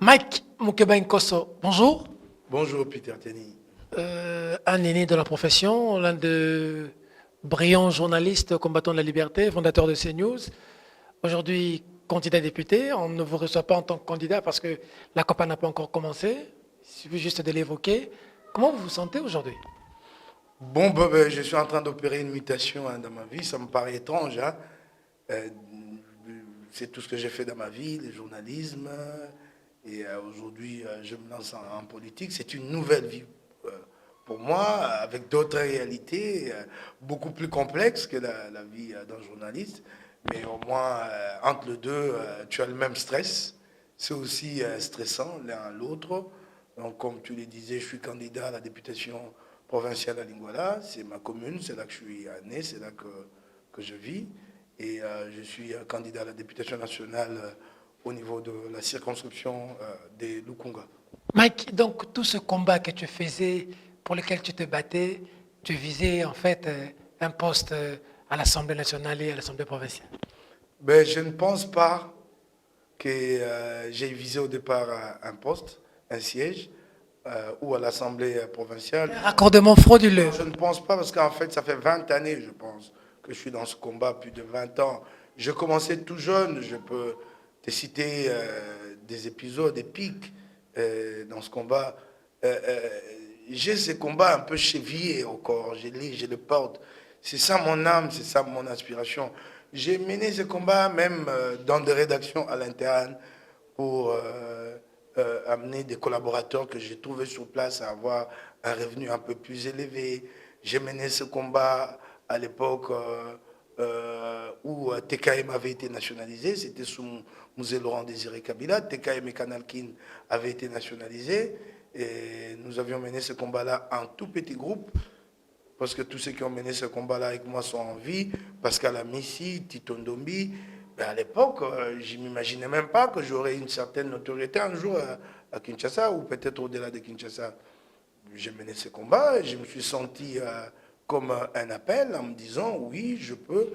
Mike Mukebainkoso, bonjour. Bonjour Peter Tiani. Un aîné de la profession, l'un de brillants journalistes combattant la liberté, fondateur de CNews. Aujourd'hui, candidat député. On ne vous reçoit pas en tant que candidat parce que la campagne n'a pas encore commencé. Il suffit juste de l'évoquer. Comment vous vous sentez aujourd'hui? Je suis en train d'opérer une mutation dans ma vie. Ça me paraît étrange. Euh, c'est tout ce que j'ai fait dans ma vie, le journalisme. Aujourd'hui, je me lance en politique. C'est une nouvelle vie euh, pour moi, avec d'autres réalités beaucoup plus complexes que la vie d'un journaliste. Mais au moins, entre les deux, tu as le même stress. C'est aussi stressant l'un à l'autre. Donc, comme tu le disais, je suis candidat à la députation provinciale à Lingouala. C'est ma commune, c'est là que je suis né, c'est là que je vis. Et je suis candidat à la députation nationale au niveau de la circonscription des Lukunga. Mike, donc tout ce combat que tu faisais, pour lequel tu te battais, tu visais en fait un poste à l'Assemblée nationale et à l'Assemblée provinciale. Je ne pense pas que j'ai visé au départ un poste, un siège, ou à l'Assemblée provinciale. Raccordement frauduleux. Je ne pense pas parce qu'en fait, ça fait 20 années, je pense, que je suis dans ce combat, plus de 20 ans. Je commençais tout jeune, je peux te citer des épisodes épiques dans ce combat. J'ai ce combat un peu chevillé au corps, je le porte. C'est ça mon âme, c'est ça mon inspiration. J'ai mené ce combat même dans des rédactions à l'interne pour amener des collaborateurs que j'ai trouvés sur place à avoir un revenu un peu plus élevé. J'ai mené ce combat à l'époque où TKM avait été nationalisé. C'était sous Musée Laurent Désiré Kabila. TKM et Canal Kin avaient été nationalisés. Et nous avions mené ce combat-là en tout petit groupe, parce que tous ceux qui ont mené ce combat-là avec moi sont en vie. Pascal Amissi, Tito Ndombi. À l'époque, je ne m'imaginais même pas que j'aurais une certaine notoriété un jour à Kinshasa, ou peut-être au-delà de Kinshasa. J'ai mené ce combat et je me suis senti comme un appel en me disant, oui, je peux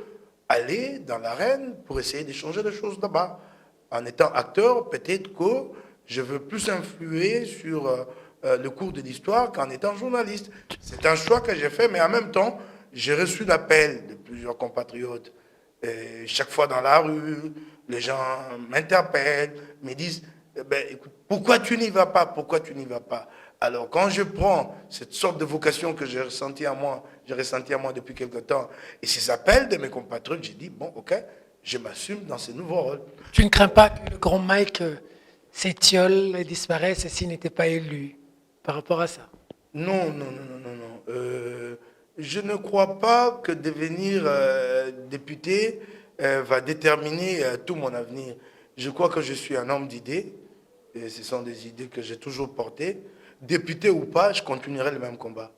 aller dans l'arène pour essayer de changer les choses là-bas. En étant acteur, peut-être que je veux plus influer sur le cours de l'histoire qu'en étant journaliste. C'est un choix que j'ai fait, mais en même temps, j'ai reçu l'appel de plusieurs compatriotes. Et chaque fois dans la rue, les gens m'interpellent, me disent, écoute, pourquoi tu n'y vas pas? Pourquoi tu n'y vas pas? Alors, quand je prends cette sorte de vocation que j'ai ressenti à moi depuis quelque temps, et ces appels de mes compatriotes, j'ai dit, bon, ok, je m'assume dans ce nouveau rôle. Tu ne crains pas que le grand Mike s'étiole et disparaisse s'il n'était pas élu par rapport à ça? Non, non, non, non, non, non. Je ne crois pas que devenir député va déterminer tout mon avenir. Je crois que je suis un homme d'idées, et ce sont des idées que j'ai toujours portées. Député ou pas, je continuerai le même combat.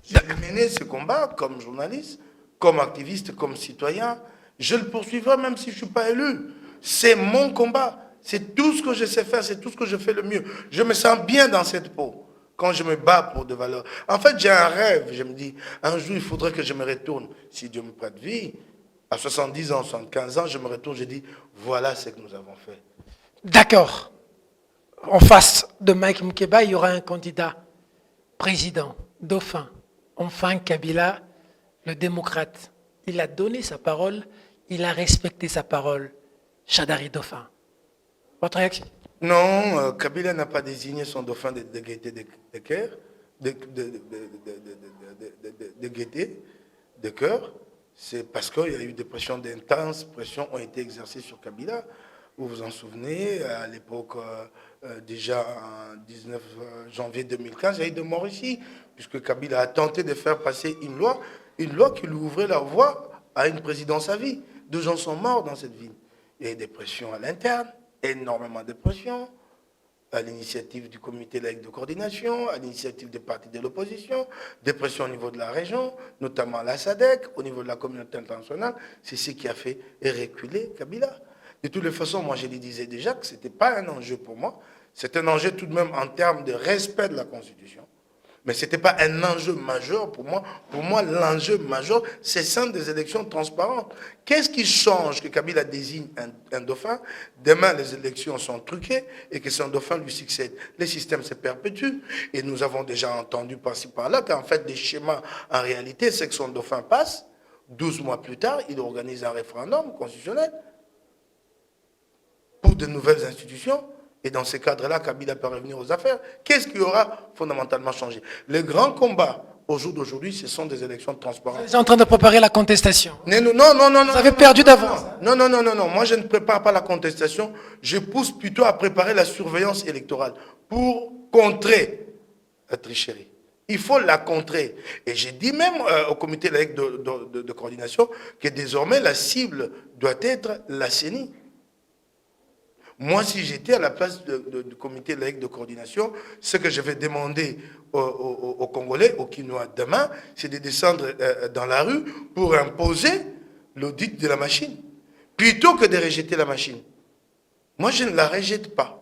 Je vais mener ce combat comme journaliste, comme activiste, comme citoyen. Je le poursuivrai même si je ne suis pas élu. C'est mon combat. C'est tout ce que je sais faire, c'est tout ce que je fais le mieux. Je me sens bien dans cette peau quand je me bats pour des valeurs. En fait, j'ai un rêve. Je me dis, un jour, il faudrait que je me retourne. Si Dieu me prête vie, à 70 ans, 75 ans, je me retourne, je dis, voilà ce que nous avons fait. D'accord. En face de Mike Mukeba, il y aura un candidat président, dauphin. Enfin, Kabila, le démocrate. Il a donné sa parole, il a respecté sa parole. Chadari Dauphin. Votre réaction? Non, Kabila n'a pas désigné son dauphin de gaieté de cœur, de gaieté de cœur. C'est parce qu'il y a eu des pressions, d'intenses pressions ont été exercées sur Kabila. Vous vous en souvenez, à l'époque, déjà en 19 janvier 2015, il y a eu des morts ici, puisque Kabila a tenté de faire passer une loi qui lui ouvrait la voie à une présidence à vie. 2 gens sont morts dans cette ville. Il y a eu des pressions à l'interne, énormément de pressions, à l'initiative du comité laïque de coordination, à l'initiative des partis de l'opposition, des pressions au niveau de la région, notamment la SADC, au niveau de la communauté internationale. C'est ce qui a fait reculer Kabila. De toutes les façons, moi je lui disais déjà que ce n'était pas un enjeu pour moi, c'est un enjeu tout de même en termes de respect de la Constitution, Mais ce n'était pas un enjeu majeur pour moi. Pour moi, l'enjeu majeur, c'est celle des élections transparentes. Qu'est-ce qui change que Kabila désigne un dauphin? Demain, les élections sont truquées et que son dauphin lui succède. Les systèmes se perpétuent. Et nous avons déjà entendu par-ci par-là qu'en fait, des schémas, en réalité, c'est que son dauphin passe. 12 mois plus tard, il organise un référendum constitutionnel pour de nouvelles institutions. Et dans ces cadres-là, Kabila peut revenir aux affaires. Qu'est-ce qui aura fondamentalement changé? Les grands combats au jour d'aujourd'hui, ce sont des élections transparentes. Vous êtes en train de préparer la contestation. Non. Vous avez perdu d'avance. Non. Moi, je ne prépare pas la contestation. Je pousse plutôt à préparer la surveillance électorale pour contrer la tricherie. Il faut la contrer. Et j'ai dit même au comité laïque de coordination que désormais, la cible doit être la CENI. Moi, si j'étais à la place du comité laïque de coordination, ce que je vais demander aux Congolais, aux Kinois demain, c'est de descendre dans la rue pour imposer l'audit de la machine, plutôt que de rejeter la machine. Moi, je ne la rejette pas.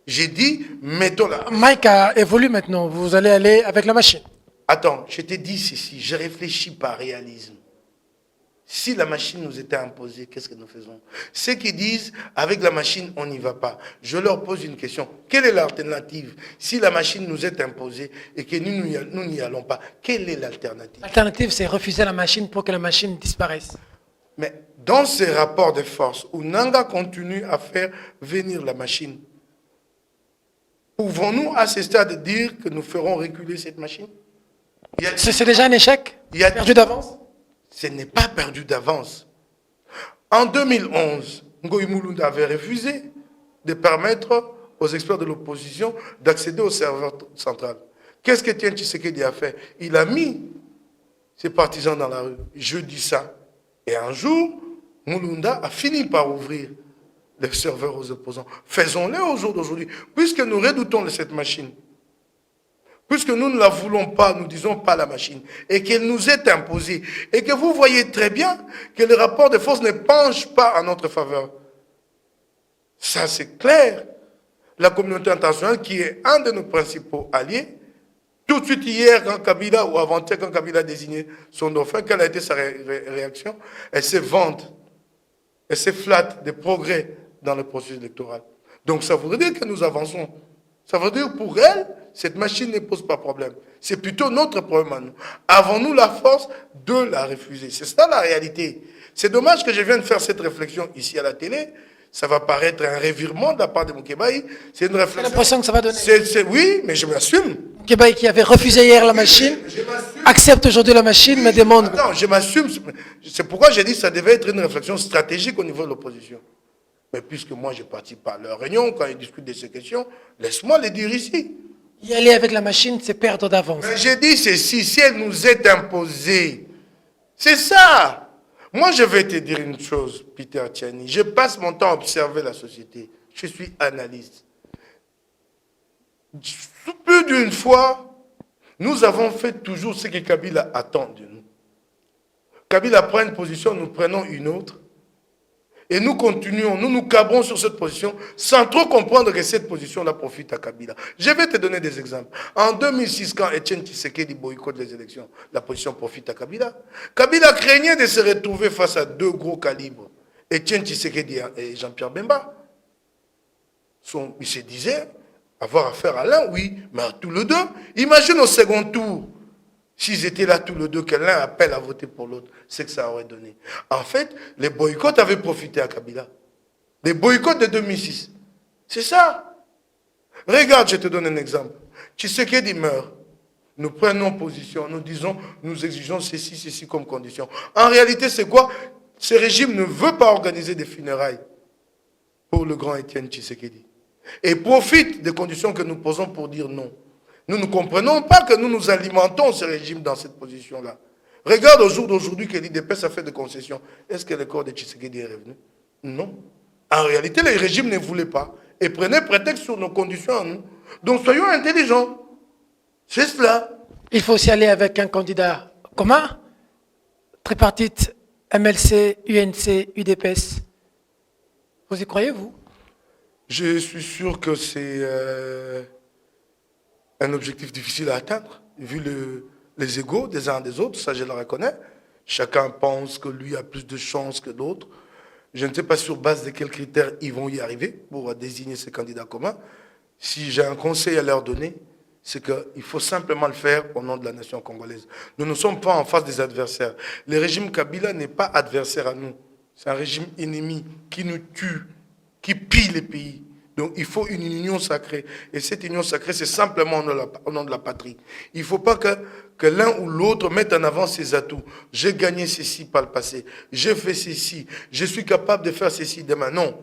J'ai dit, mettons-la. Mike a évolué maintenant. Vous allez aller avec la machine. Attends, je t'ai dit ceci, je réfléchis par réalisme. Si la machine nous était imposée, qu'est-ce que nous faisons? Ceux qui disent, avec la machine, on n'y va pas. Je leur pose une question. Quelle est l'alternative? Si la machine nous est imposée et que nous n'y allons pas, quelle est l'alternative? L'alternative, c'est refuser la machine pour que la machine disparaisse. Mais dans ces rapports de force, où Nanga continue à faire venir la machine, pouvons-nous à ce stade dire que nous ferons reculer cette machine? C'est déjà un échec? Perdu d'avance? Ce n'est pas perdu d'avance. En 2011, Ngoï Mulunda avait refusé de permettre aux experts de l'opposition d'accéder au serveur central. Qu'est-ce que Etienne Tshisekedi a fait? Il a mis ses partisans dans la rue. Je dis ça. Et un jour, Mulunda a fini par ouvrir les serveurs aux opposants. Faisons-le au jour d'aujourd'hui, puisque nous redoutons cette machine. Puisque nous ne la voulons pas, nous disons pas la machine, et qu'elle nous est imposée, et que vous voyez très bien que le rapport de force ne penche pas en notre faveur. Ça, c'est clair. La communauté internationale, qui est un de nos principaux alliés, tout de suite hier, quand Kabila, ou avant-hier, quand Kabila a désigné son dauphin, quelle a été sa réaction? Elle se vante, elle se flatte des progrès dans le processus électoral. Donc ça voudrait dire que nous avançons. Ça veut dire que pour elle, cette machine ne pose pas problème. C'est plutôt notre problème à nous. Avons-nous la force de la refuser? C'est ça la réalité. C'est dommage que je vienne faire cette réflexion ici à la télé. Ça va paraître un revirement de la part de Moukébaï. C'est une réflexion. J'ai l'impression que ça va donner. Oui, mais je m'assume. Moukébaï, qui avait refusé hier la machine, accepte aujourd'hui la machine, mais demande. Non, je m'assume. C'est pourquoi j'ai dit que ça devait être une réflexion stratégique au niveau de l'opposition. Mais puisque moi, je participe pas à leur réunion, quand ils discutent de ces questions, laisse-moi les dire ici. Y aller avec la machine, c'est perdre d'avance. Mais j'ai dit ceci, si elle nous est imposée, c'est ça. Moi, je vais te dire une chose, Peter Tchani. Je passe mon temps à observer la société. Je suis analyste. Plus d'une fois, nous avons fait toujours ce que Kabila attend de nous. Kabila prend une position, nous prenons une autre. Et nous continuons, nous cabrons sur cette position sans trop comprendre que cette position-là profite à Kabila. Je vais te donner des exemples. En 2006, quand Etienne Tshisekedi boycotte les élections, la position profite à Kabila. Kabila craignait de se retrouver face à deux gros calibres, Etienne Tshisekedi et Jean-Pierre Bemba. Il se disait avoir affaire à l'un, oui, mais à tous les deux. Imagine au second tour. S'ils étaient là tous les deux, que l'un appelle à voter pour l'autre, c'est que ça aurait donné. En fait, les boycotts avaient profité à Kabila. Les boycotts de 2006. C'est ça. Regarde, je te donne un exemple. Tshisekedi meurt. Nous prenons position, nous disons, nous exigeons ceci comme condition. En réalité, c'est quoi? Ce régime ne veut pas organiser des funérailles pour le grand Etienne Tshisekedi. Et profite des conditions que nous posons pour dire non. Nous ne comprenons pas que nous nous alimentons ce régime dans cette position-là. Regarde au jour d'aujourd'hui que l'IDPS a fait des concessions. Est-ce que le corps de Tshisekedi est revenu? Non. En réalité, le régime ne voulait pas et prenait prétexte sur nos conditions à nous. Donc soyons intelligents. C'est cela. Il faut aussi aller avec un candidat commun, tripartite, MLC, UNC, UDPS. Vous y croyez, vous? Je suis sûr que c'est un objectif difficile à atteindre. vu les égaux des uns des autres, ça je le reconnais. Chacun pense que lui a plus de chances que d'autres. Je ne sais pas sur base de quels critères ils vont y arriver pour désigner ces candidats communs. Si j'ai un conseil à leur donner, c'est qu'il faut simplement le faire au nom de la nation congolaise. Nous ne sommes pas en face des adversaires. Le régime Kabila n'est pas adversaire à nous. C'est un régime ennemi qui nous tue, qui pille les pays. Donc il faut une union sacrée. Et cette union sacrée, c'est simplement au nom de la patrie. Il ne faut pas que l'un ou l'autre mette en avant ses atouts. J'ai gagné ceci par le passé. J'ai fait ceci. Je suis capable de faire ceci demain. Non.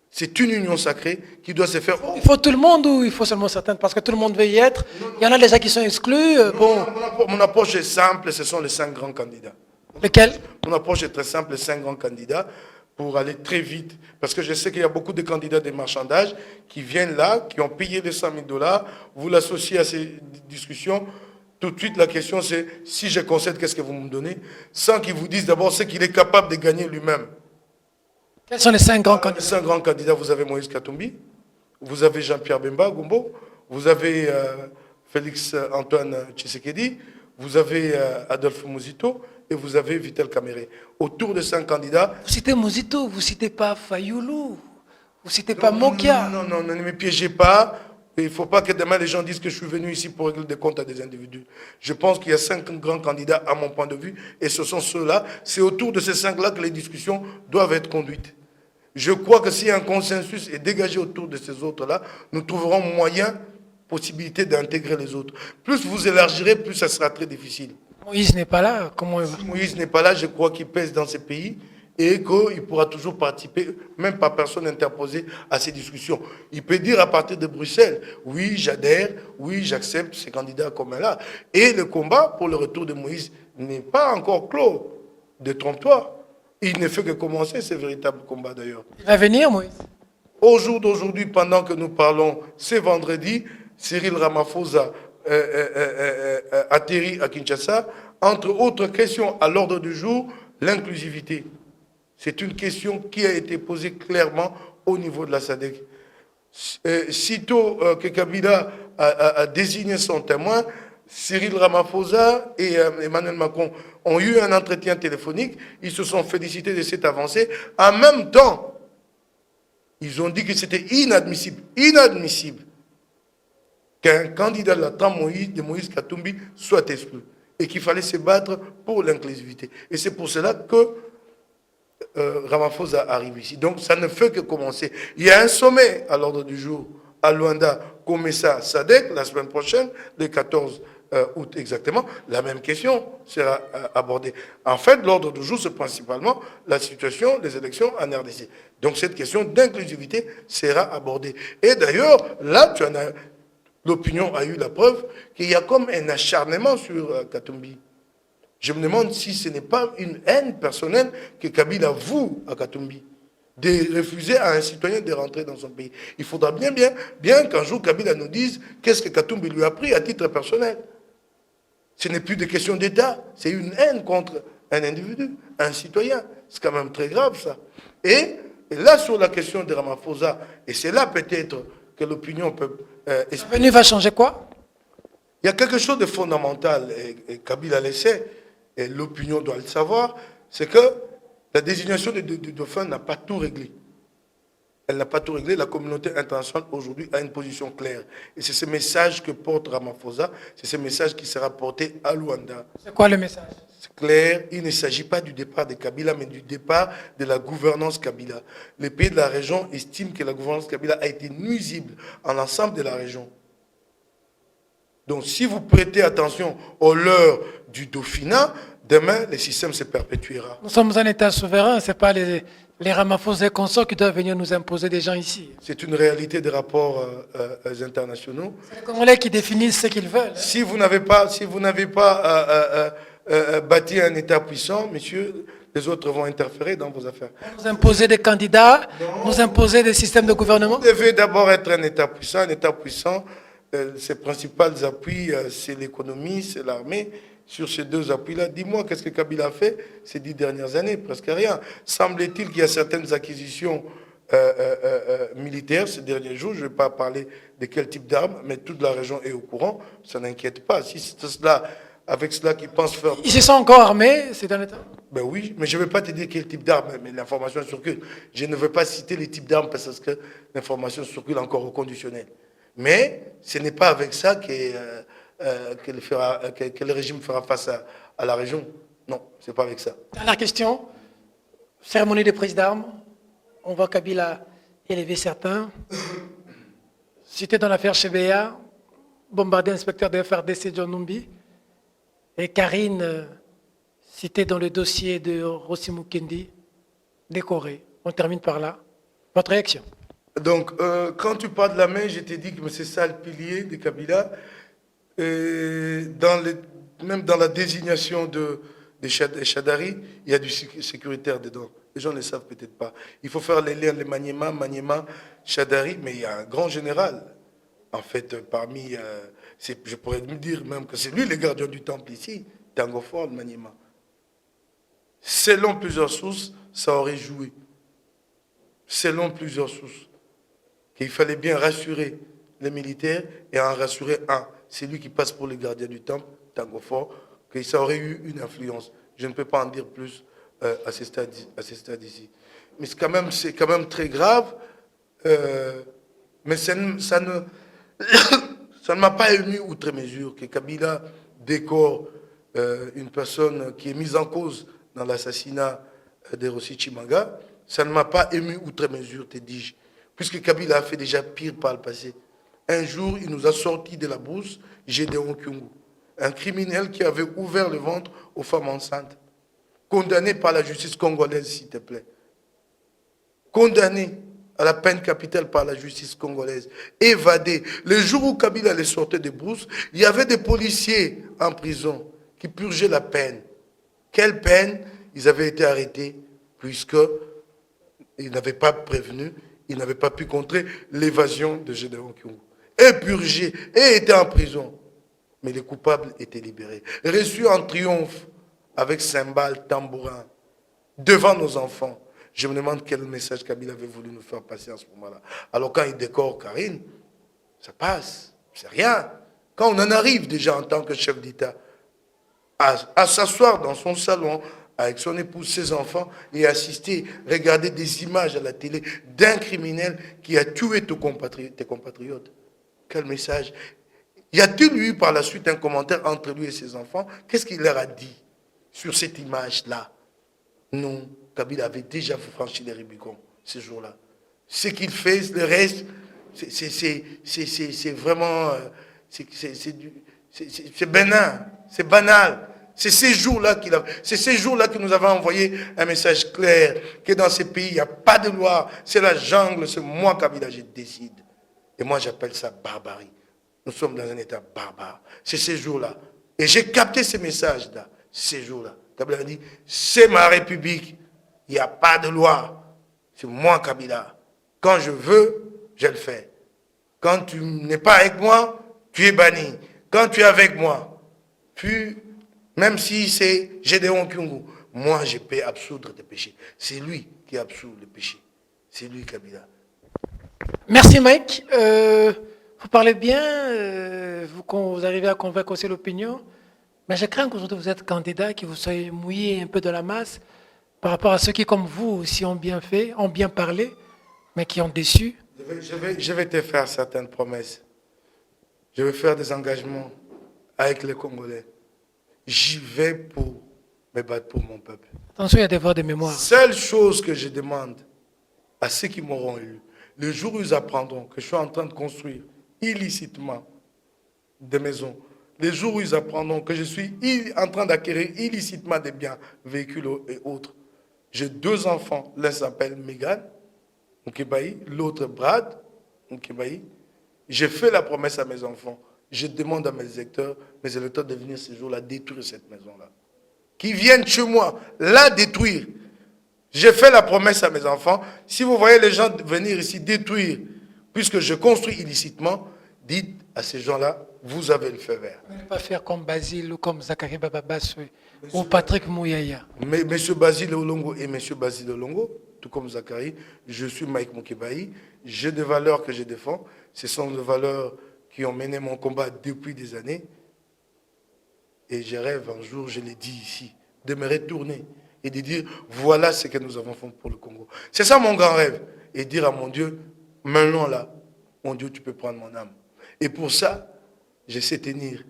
C'est une union sacrée qui doit se faire. Il faut tout le monde ou il faut seulement certains? Parce que tout le monde veut y être. Il y en a déjà qui sont exclus. Bon. Mon approche est simple, ce sont les 5 grands candidats. Lesquels? Mon approche est très simple, les 5 grands candidats, pour aller très vite. Parce que je sais qu'il y a beaucoup de candidats des marchandages qui viennent là, qui ont payé les 100 000 $. Vous l'associez à ces discussions. Tout de suite, la question c'est, si je concède, qu'est-ce que vous me donnez? Sans qu'ils vous disent d'abord ce qu'il est capable de gagner lui-même. Quels sont les 5 grands candidats? Les 5 grands candidats, vous avez Moïse Katumbi, vous avez Jean-Pierre Bemba Gombo, vous avez Félix Antoine Tshisekedi, vous avez Adolphe Muzito et vous avez Vital Kamerhe. Autour de 5 candidats. Vous citez Muzito, vous ne citez pas Fayoulou, vous ne citez pas Mokia. Non, ne me piégez pas. Il ne faut pas que demain les gens disent que je suis venu ici pour régler des comptes à des individus. Je pense qu'il y a 5 grands candidats à mon point de vue et ce sont ceux-là. C'est autour de ces 5-là que les discussions doivent être conduites. Je crois que si un consensus est dégagé autour de ces autres-là, nous trouverons moyen, possibilité d'intégrer les autres. Plus vous élargirez, plus ça sera très difficile. Moïse n'est pas là, comment il va? Si Moïse n'est pas là, je crois qu'il pèse dans ces pays et qu'il pourra toujours participer, même par personne interposée, à ces discussions. Il peut dire à partir de Bruxelles, oui, j'adhère, oui, j'accepte ces candidats communs-là. Et le combat pour le retour de Moïse n'est pas encore clos. Détrompe-toi. Il ne fait que commencer ce véritable combat d'ailleurs. Il va venir, Moïse? Au jour d'aujourd'hui, pendant que nous parlons, c'est vendredi, Cyril Ramaphosa atterrit à Kinshasa. Entre autres questions à l'ordre du jour, l'inclusivité. C'est une question qui a été posée clairement au niveau de la SADC. Sitôt que Kabila a désigné son témoin, Cyril Ramaphosa et Emmanuel Macron ont eu un entretien téléphonique. Ils se sont félicités de cette avancée. En même temps, ils ont dit que c'était inadmissible qu'un candidat de la trame de Moïse Katumbi soit exclu et qu'il fallait se battre pour l'inclusivité. Et c'est pour cela que Ramaphosa arrive ici. Donc ça ne fait que commencer. Il y a un sommet à l'ordre du jour à Luanda, Komessa, SADC, la semaine prochaine, le 14 août exactement. La même question sera abordée. En fait, l'ordre du jour, c'est principalement la situation des élections en RDC. Donc cette question d'inclusivité sera abordée. Et d'ailleurs, là, l'opinion a eu la preuve qu'il y a comme un acharnement sur Katumbi. Je me demande si ce n'est pas une haine personnelle que Kabila voue à Katumbi, de refuser à un citoyen de rentrer dans son pays. Il faudra bien qu'un jour Kabila nous dise qu'est-ce que Katumbi lui a pris à titre personnel. Ce n'est plus de question d'État, c'est une haine contre un individu, un citoyen. C'est quand même très grave ça. Et là, sur la question de Ramaphosa, et c'est là peut-être que l'opinion peut expliquer. L'avenir va changer quoi? Il y a quelque chose de fondamental, et Kabila le sait, et l'opinion doit le savoir, c'est que la désignation du dauphin n'a pas tout réglé. Elle n'a pas tout réglé. La communauté internationale aujourd'hui a une position claire. Et c'est ce message que porte Ramaphosa, c'est ce message qui sera porté à Luanda. C'est quoi le message? C'est clair, il ne s'agit pas du départ de Kabila, mais du départ de la gouvernance Kabila. Les pays de la région estiment que la gouvernance Kabila a été nuisible à l'ensemble de la région. Donc si vous prêtez attention aux leurs du Dauphinat, demain, le système se perpétuera. Nous sommes un État souverain, ce n'est pas les Ramaphosa et consorts qui doivent venir nous imposer des gens ici. C'est une réalité des rapports internationaux. C'est les Congolais qui définissent ce qu'ils veulent. Si vous n'avez pas, bâti un État puissant, messieurs, les autres vont interférer dans vos affaires. Nous imposer des candidats, nous imposer des systèmes de gouvernement. Vous devez d'abord être un État puissant. Un État puissant, ses principaux appuis, c'est l'économie, c'est l'armée. Sur ces deux appuis-là, dis-moi, qu'est-ce que Kabila a fait ces 10 dernières années? Presque rien. Semble-t-il qu'il y a certaines acquisitions militaire ces derniers jours. Je ne vais pas parler de quel type d'armes, mais toute la région est au courant. Ça n'inquiète pas. Si c'est cela, avec cela qu'ils pensent faire... Ils se sont encore armés ces derniers temps? Ben oui, mais je ne vais pas te dire quel type d'arme, mais l'information circule. Je ne veux pas citer les types d'armes parce que l'information circule encore au conditionnel. Mais ce n'est pas avec ça que le régime fera face à la région. Non, ce n'est pas avec ça. Dernière question. Cérémonie de prise d'armes. On voit Kabila élever certains. Cité dans l'affaire Chebeya, bombardé inspecteur de FRDC John Numbi. Et Karine, citée dans le dossier de Rossi Mukendi, décorée. On termine par là. Votre réaction? Donc, quand tu parles de la main, je t'ai dit que c'est ça le pilier de Kabila. Même dans la désignation des Chadari, il y a du sécuritaire dedans. Les gens ne le savent peut-être pas. Il faut faire les liens, les Maniema, Chadari, mais il y a un grand général. En fait, parmi, je pourrais me dire même que c'est lui le gardien du temple ici, Tango Ford, Maniema. Selon plusieurs sources, ça aurait joué. Selon plusieurs sources. Qu'il fallait bien rassurer les militaires et en rassurer un. C'est lui qui passe pour le gardien du temple, Tango Ford, que ça aurait eu une influence. Je ne peux pas en dire plus à ce stade ici. Mais c'est quand même très grave. Mais ça ne m'a pas ému outre mesure que Kabila décore une personne qui est mise en cause dans l'assassinat de Rossi Chimanga. Ça ne m'a pas ému outre mesure, te dis-je. Puisque Kabila a fait déjà pire par le passé. Un jour, il nous a sorti de la brousse Gédéon Kyungu, un criminel qui avait ouvert le ventre aux femmes enceintes, condamné par la justice congolaise, s'il te plaît. Condamné à la peine capitale par la justice congolaise, évadé. Le jour où Kabila les sortait de brousse, il y avait des policiers en prison qui purgeaient la peine. Quelle peine? Ils avaient été arrêtés puisqu'ils n'avaient pas prévenu, ils n'avaient pas pu contrer l'évasion de Gédéon Kyungu. Et purgés, et étaient en prison. Mais les coupables étaient libérés. Reçus en triomphe avec cymbales, tambourins, devant nos enfants. Je me demande quel message Kabila avait voulu nous faire passer à ce moment-là. Alors quand il décore Karine, ça passe, c'est rien. Quand on en arrive déjà en tant que chef d'État à s'asseoir dans son salon avec son épouse, ses enfants, et assister, regarder des images à la télé d'un criminel qui a tué tes compatriotes. Quel message? Y a-t-il eu par la suite un commentaire entre lui et ses enfants? Qu'est-ce qu'il leur a dit sur cette image-là? Non, Kabila avait déjà franchi les Rubicons ce jour-là. Ce qu'il fait, le reste, c'est vraiment... C'est bénin, c'est banal. C'est ces jours-là qu'il nous avait envoyé un message clair que dans ces pays, il n'y a pas de loi, c'est la jungle, c'est moi, Kabila, je décide. Et moi, j'appelle ça barbarie. Nous sommes dans un état barbare. C'est ces jours-là. Et j'ai capté ces messages-là, ces jours-là. Kabila a dit, c'est ma république, il n'y a pas de loi. C'est moi, Kabila. Quand je veux, je le fais. Quand tu n'es pas avec moi, tu es banni. Quand tu es avec moi, puis, même si c'est Gédéon Kyungu, moi, je peux absoudre tes péchés. C'est lui qui absout le péché. C'est lui, Kabila. Merci Mike. Vous parlez bien, vous arrivez à convaincre aussi l'opinion, mais je crains qu'aujourd'hui vous êtes candidat, que vous soyez mouillé un peu de la masse par rapport à ceux qui, comme vous, aussi ont bien fait, ont bien parlé, mais qui ont déçu. Je vais te faire certaines promesses. Je vais faire des engagements avec les Congolais. J'y vais pour me battre pour mon peuple. Attention, il y a des voix de mémoire. Seule chose que je demande à ceux qui m'auront élu, le jour où ils apprendront que je suis en train de construire illicitement des maisons, le jour où ils apprendront que je suis en train d'acquérir illicitement des biens, véhicules et autres, j'ai 2 enfants, l'un s'appelle Megan, Mkibaï, l'autre Brad, Mkibaï. J'ai fait la promesse à mes enfants, je demande à mes électeurs de venir ce jour-là détruire cette maison-là. Qui viennent chez moi, la détruire. J'ai fait la promesse à mes enfants, si vous voyez les gens venir ici détruire, puisque je construis illicitement, dites à ces gens-là, vous avez le feu vert. Ne pas faire comme Basile ou comme Zachary Bababas ou Patrick Mouyaya. Mais M. Basile Olongo et M. Basile Olongo, tout comme Zachary, je suis Mike Mukebai. J'ai des valeurs que je défends. Ce sont des valeurs qui ont mené mon combat depuis des années. Et je rêve un jour, je l'ai dit ici, de me retourner et de dire, voilà ce que nous avons fait pour le Congo. C'est ça mon grand rêve. Et dire à mon Dieu, maintenant là, mon Dieu, tu peux prendre mon âme. Et pour ça, je sais tenir.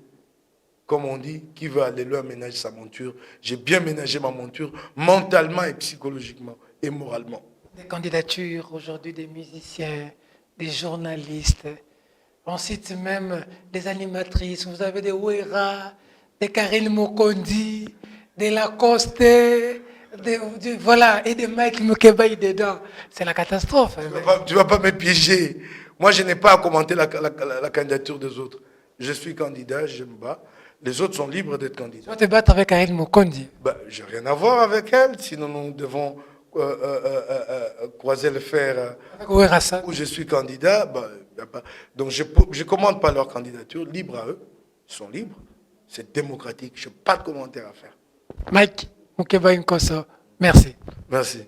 Comme on dit, qui veut aller loin ménage sa monture. J'ai bien ménagé ma monture mentalement et psychologiquement et moralement. Des candidatures aujourd'hui des musiciens, des journalistes. On cite même des animatrices. Vous avez des Ouera, des Karine Mokondi, des Lacoste, voilà, et des Mike Mukebai dedans. C'est la catastrophe. Tu ne vas pas me piéger. Moi, je n'ai pas à commenter la candidature des autres. Je suis candidat, je me bats. Les autres sont libres d'être candidats. Tu vas te battre avec Karine Mokondi. Je n'ai rien à voir avec elle, sinon nous devons croiser le fer. Où je suis candidat, donc je ne commande pas leur candidature, libre à eux, ils sont libres, c'est démocratique, je n'ai pas de commentaire à faire. Mike Mukebai Nkosso, merci. Merci.